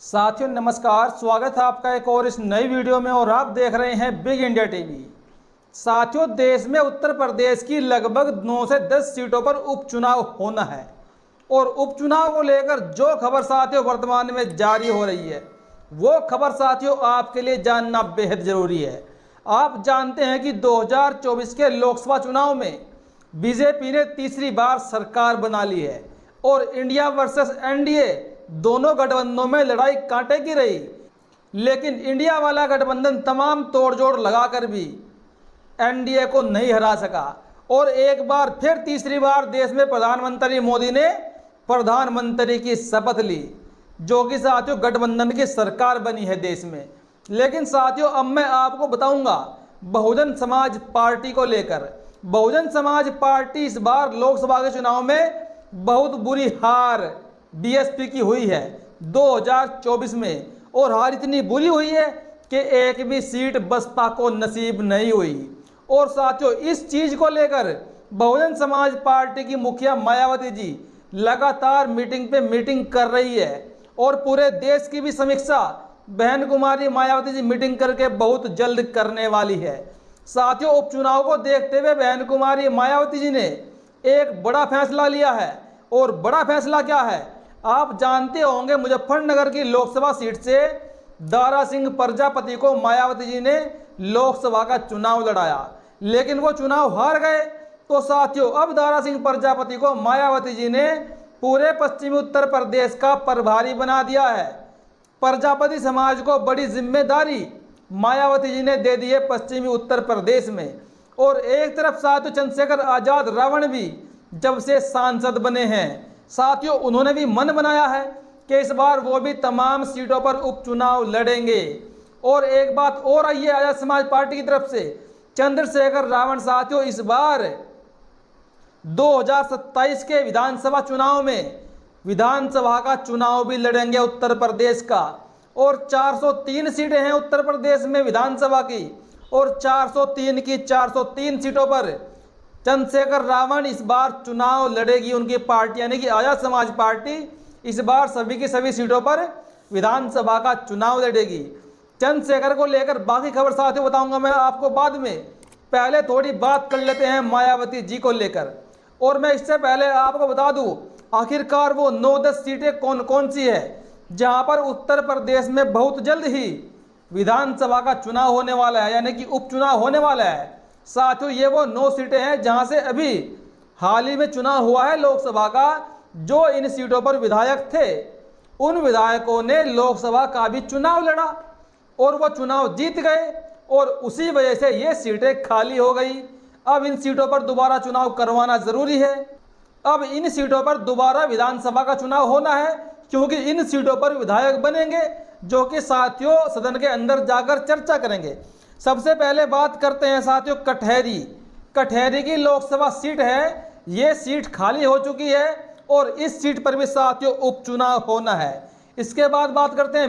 साथियों नमस्कार, स्वागत है आपका एक और इस नई वीडियो में और आप देख रहे हैं बिग इंडिया टीवी। साथियों, देश में उत्तर प्रदेश की लगभग 9 से 10 सीटों पर उपचुनाव होना है और उपचुनाव को लेकर जो खबर साथियों वर्तमान में जारी हो रही है वो खबर साथियों आपके लिए जानना बेहद जरूरी है। आप जानते हैं कि 2024 के लोकसभा चुनाव में बीजेपी ने तीसरी बार सरकार बना ली है और इंडिया वर्सेस एनडीए दोनों गठबंधनों में लड़ाई कांटे की रही, लेकिन इंडिया वाला गठबंधन तमाम तोड़जोड़ लगाकर भी एनडीए को नहीं हरा सका और एक बार फिर तीसरी बार देश में प्रधानमंत्री मोदी ने प्रधानमंत्री की शपथ ली, जो कि साथियों गठबंधन की सरकार बनी है देश में। लेकिन साथियों अब मैं आपको बताऊंगा बहुजन समाज पार्टी को लेकर। बहुजन समाज पार्टी इस बार लोकसभा के चुनाव में बहुत बुरी हार बीएसपी की हुई है 2024 में, और हार इतनी बुरी हुई है कि एक भी सीट बसपा को नसीब नहीं हुई। और साथियों इस चीज को लेकर बहुजन समाज पार्टी की मुखिया मायावती जी लगातार मीटिंग पे मीटिंग कर रही है और पूरे देश की भी समीक्षा बहन कुमारी मायावती जी मीटिंग करके बहुत जल्द करने वाली है। साथियों उपचुनाव को देखते हुए बहन कुमारी मायावती जी ने एक बड़ा फैसला लिया है, और बड़ा फैसला क्या है आप जानते होंगे। मुजफ्फरनगर की लोकसभा सीट से दारा सिंह प्रजापति को मायावती जी ने लोकसभा का चुनाव लड़ाया, लेकिन वो चुनाव हार गए। तो साथियों अब दारा सिंह प्रजापति को मायावती जी ने पूरे पश्चिमी उत्तर प्रदेश का प्रभारी बना दिया है। प्रजापति समाज को बड़ी जिम्मेदारी मायावती जी ने दे दी है पश्चिमी उत्तर प्रदेश में। और एक तरफ साथियों चंद्रशेखर आजाद रावण भी जब से सांसद बने हैं साथियों उन्होंने भी मन बनाया है कि इस बार वो भी तमाम सीटों पर उपचुनाव लड़ेंगे। और एक बात और आई है आजाद समाज पार्टी की तरफ से, चंद्रशेखर रावण साथियों इस बार 2027 के विधानसभा चुनाव में विधानसभा का चुनाव भी लड़ेंगे उत्तर प्रदेश का। और 403 सीटें हैं उत्तर प्रदेश में विधानसभा की, और 403 की 403 सीटों पर चंद्रशेखर रावण इस बार चुनाव लड़ेगी। उनकी पार्टी यानी कि आजाद समाज पार्टी इस बार सभी की सभी सीटों पर विधानसभा का चुनाव लड़ेगी। चंद्रशेखर को लेकर बाकी खबर साथियों बताऊंगा मैं आपको बाद में। पहले थोड़ी बात कर लेते हैं मायावती जी को लेकर। और मैं इससे पहले आपको बता दूं आखिरकार वो 9-10 सीटें कौन कौन सी है जहां पर उत्तर प्रदेश में बहुत जल्द ही विधानसभा का चुनाव होने वाला है, यानी कि उपचुनाव होने वाला है। साथियों ये वो 9 सीटें हैं जहां से अभी हाल ही में चुनाव हुआ है लोकसभा का। जो इन सीटों पर विधायक थे उन विधायकों ने लोकसभा का भी चुनाव लड़ा और वो चुनाव जीत गए, और उसी वजह से ये सीटें खाली हो गई। अब इन सीटों पर दोबारा चुनाव करवाना जरूरी है। अब इन सीटों पर दोबारा विधानसभा का चुनाव होना है, क्योंकि इन सीटों पर विधायक बनेंगे जो कि साथियों सदन के अंदर जाकर चर्चा करेंगे। सबसे पहले बात करते हैं साथियों कटहरी की लोकसभा सीट है। ये सीट खाली हो चुकी है और इस सीट पर भी साथियों उपचुनाव होना है। इसके बाद बात करते हैं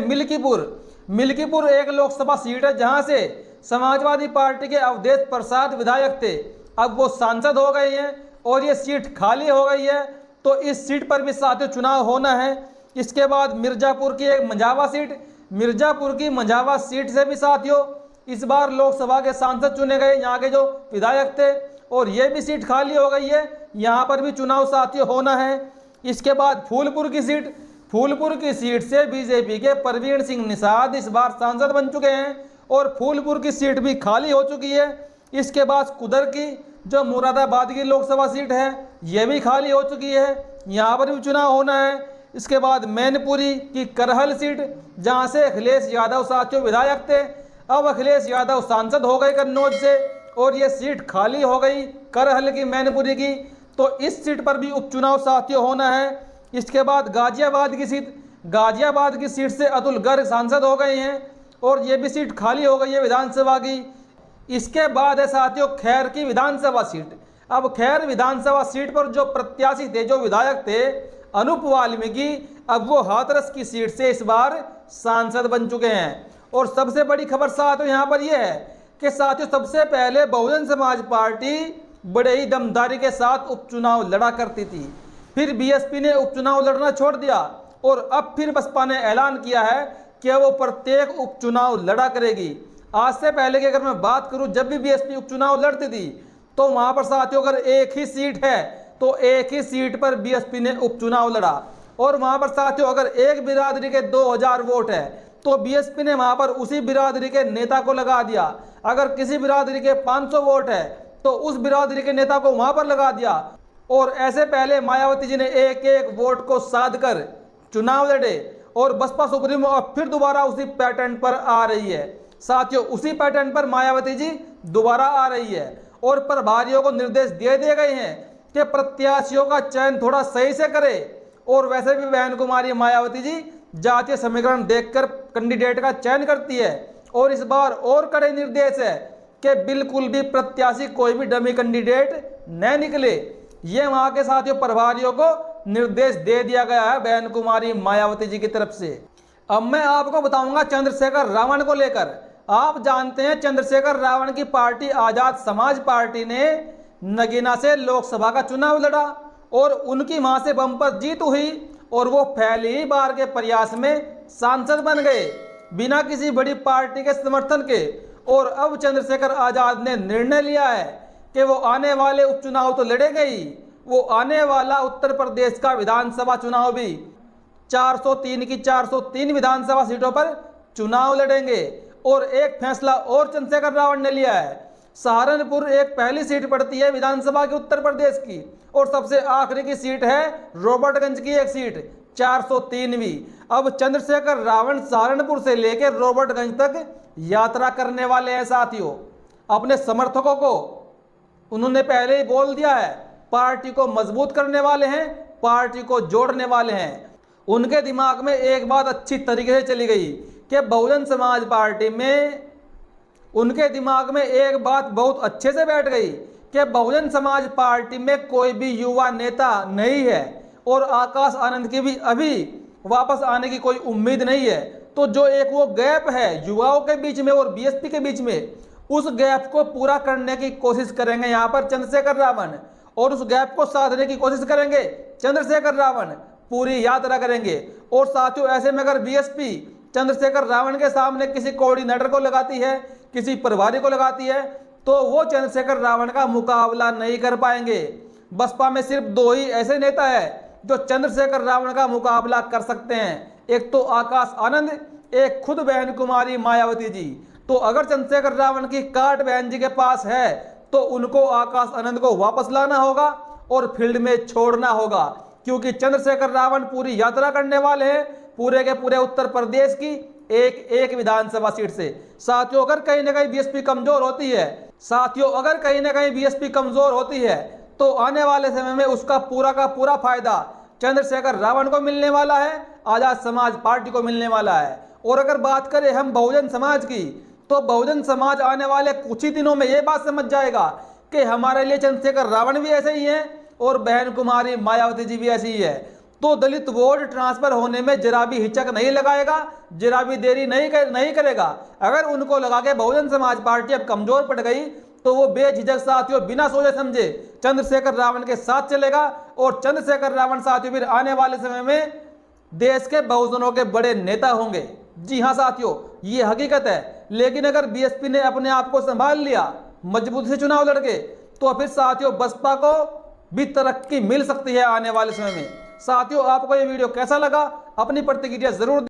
मिल्कीपुर एक लोकसभा सीट है जहां से समाजवादी पार्टी के अवधेश प्रसाद विधायक थे, अब वो सांसद हो गए हैं और ये सीट खाली हो गई है, तो इस सीट पर भी साथियों चुनाव होना है। इसके बाद मिर्जापुर की एक मंझावा सीट, मिर्जापुर की मंझावा सीट से भी साथियों इस बार लोकसभा के सांसद चुने गए यहाँ के जो विधायक थे, और ये भी सीट खाली हो गई है, यहाँ पर भी चुनाव साथियों होना है। इसके बाद फूलपुर की सीट से बीजेपी के प्रवीण सिंह निषाद इस बार सांसद बन चुके हैं और फूलपुर की सीट भी खाली हो चुकी है। इसके बाद कुदर की जो मुरादाबाद की लोकसभा सीट है ये भी खाली हो चुकी है, यहाँ पर भी चुनाव होना है। इसके बाद मैनपुरी की करहल सीट जहाँ से अखिलेश यादव साथियों विधायक थे, अब अखिलेश यादव सांसद हो गए कन्नौज से और ये सीट खाली हो गई करहल की मैनपुरी की, तो इस सीट पर भी उपचुनाव साथियों होना है। इसके बाद गाजियाबाद की सीट से अतुल गर्ग सांसद हो गए हैं और ये भी सीट खाली हो गई है विधानसभा की। इसके बाद है साथियों खैर की विधानसभा सीट। अब खैर विधानसभा सीट पर जो प्रत्याशी थे, जो विधायक थे अनूप वाल्मीकि, अब वो हाथरस की सीट से इस बार सांसद बन चुके हैं। और सबसे बड़ी खबर साथियों यहाँ पर यह है कि साथियों सबसे पहले बहुजन समाज पार्टी बड़े ही दमदारी के साथ उपचुनाव लड़ा करती थी, फिर बीएसपी ने उपचुनाव लड़ना छोड़ दिया और अब फिर बसपा ने ऐलान किया है कि वो प्रत्येक उपचुनाव लड़ा करेगी। आज से पहले की अगर मैं बात करूं, जब भी बीएसपी उपचुनाव लड़ती थी तो वहां पर साथियों अगर एक ही सीट है तो एक ही सीट पर बीएसपी ने उपचुनाव लड़ा, और वहां पर साथियों अगर एक बिरादरी के 2000 वोट है तो बीएसपी ने वहां पर उसी बिरादरी के नेता को लगा दिया। अगर किसी बिरादरी के 500 वोट है तो उस बिरादरी के नेता को वहां पर लगा दिया। और ऐसे पहले मायावती जी ने एक एक वोट को साध कर चुनाव लड़े, और बसपा सुप्रीमो अब फिर दोबारा उसी पैटर्न पर आ रही है। साथियों उसी पैटर्न पर मायावती जी दोबारा आ रही है, और प्रभारियों को निर्देश दे दिए गए हैं कि प्रत्याशियों का चयन थोड़ा सही से करे। और वैसे भी बहन कुमारी मायावती जी जातीय समीकरण देखकर कैंडिडेट का चयन करती है, और इस बार और कड़े निर्देश है कि बिल्कुल भी प्रत्याशी कोई भी डमी कैंडिडेट न निकले। ये वहां के साथियों प्रभारियों को निर्देश दे दिया गया है बहन कुमारी मायावती जी की तरफ से। अब मैं आपको बताऊंगा चंद्रशेखर रावण को लेकर। आप जानते हैं चंद्रशेखर रावण की पार्टी आजाद समाज पार्टी ने नगीना से लोकसभा का चुनाव लड़ा और उनकी वहां से बम्पर जीत हुई, और वो पहली बार के प्रयास में सांसद बन गए बिना किसी बड़ी पार्टी के समर्थन के। और अब चंद्रशेखर आजाद ने निर्णय लिया है कि वो आने वाले उपचुनाव तो लड़ेंगे ही, वो आने वाला उत्तर प्रदेश का विधानसभा चुनाव भी 403 की 403 विधानसभा सीटों पर चुनाव लड़ेंगे। और एक फैसला और चंद्रशेखर रावण ने लिया है, सहारनपुर एक पहली सीट पड़ती है विधानसभा की उत्तर प्रदेश की, और सबसे आखिरी की सीट है रॉबर्टगंज की एक सीट 403वीं। अब चंद्रशेखर रावण सहारनपुर से लेकर रॉबर्टगंज तक यात्रा करने वाले हैं साथियों। अपने समर्थकों को उन्होंने पहले ही बोल दिया है, पार्टी को मजबूत करने वाले हैं, पार्टी को जोड़ने वाले हैं। उनके दिमाग में एक बात अच्छी तरीके से चली गई कि बहुजन समाज पार्टी में, उनके दिमाग में एक बात बहुत अच्छे से बैठ गई कि बहुजन समाज पार्टी में कोई भी युवा नेता नहीं है, और आकाश आनंद की भी अभी वापस आने की कोई उम्मीद नहीं है। तो जो एक वो गैप है युवाओं के बीच में और बीएसपी के बीच में, उस गैप को पूरा करने की कोशिश करेंगे यहाँ पर चंद्रशेखर रावण, और उस गैप को साधने की कोशिश करेंगे चंद्रशेखर रावण, पूरी यात्रा करेंगे। और साथियों ऐसे में अगर बीएसपी चंद्रशेखर रावण के सामने किसी कोऑर्डिनेटर को लगाती है, किसी प्रभारी को लगाती है, तो वो चंद्रशेखर रावण का मुकाबला नहीं कर पाएंगे। बसपा में सिर्फ दो ही ऐसे नेता है जो चंद्रशेखर रावण का मुकाबला कर सकते हैं, एक तो आकाश आनंद, एक खुद बहन कुमारी मायावती जी। तो अगर चंद्रशेखर रावण की काट बहन जी के पास है तो उनको आकाश आनंद को वापस लाना होगा और फील्ड में छोड़ना होगा, क्योंकि चंद्रशेखर रावण पूरी यात्रा करने वाले हैं पूरे के पूरे उत्तर प्रदेश की एक एक विधानसभा सीट से। साथियों अगर कहीं ना कहीं बीएसपी कमजोर होती है, साथियों अगर कहीं ना कहीं बीएसपी कमजोर होती है तो आने वाले समय में उसका पूरा का पूरा फायदा चंद्रशेखर रावण को मिलने वाला है, आजाद समाज पार्टी को मिलने वाला है। और अगर बात करें हम बहुजन समाज की, तो बहुजन समाज आने वाले कुछ ही दिनों में ये बात समझ जाएगा कि हमारे लिए चंद्रशेखर रावण भी ऐसे ही है और बहन कुमारी मायावती जी भी ऐसी ही है। तो दलित वोट ट्रांसफर होने में जरा भी हिचक नहीं लगाएगा, जरा भी देरी नहीं करेगा। अगर उनको लगा के बहुजन समाज पार्टी अब कमजोर पड़ गई तो वो बेझिझक साथियों बिना सोचे समझे चंद्रशेखर रावण के साथ चलेगा, और चंद्रशेखर रावण साथियों फिर आने वाले समय में देश के बहुजनों के बड़े नेता होंगे। जी हाँ साथियों, ये हकीकत है। लेकिन अगर बीएसपी ने अपने आप को संभाल लिया, मजबूती से चुनाव लड़ गए, तो फिर साथियों बसपा को भी तरक्की मिल सकती है आने वाले समय में। साथियों आपको ये वीडियो कैसा लगा, अपनी प्रतिक्रिया जरूर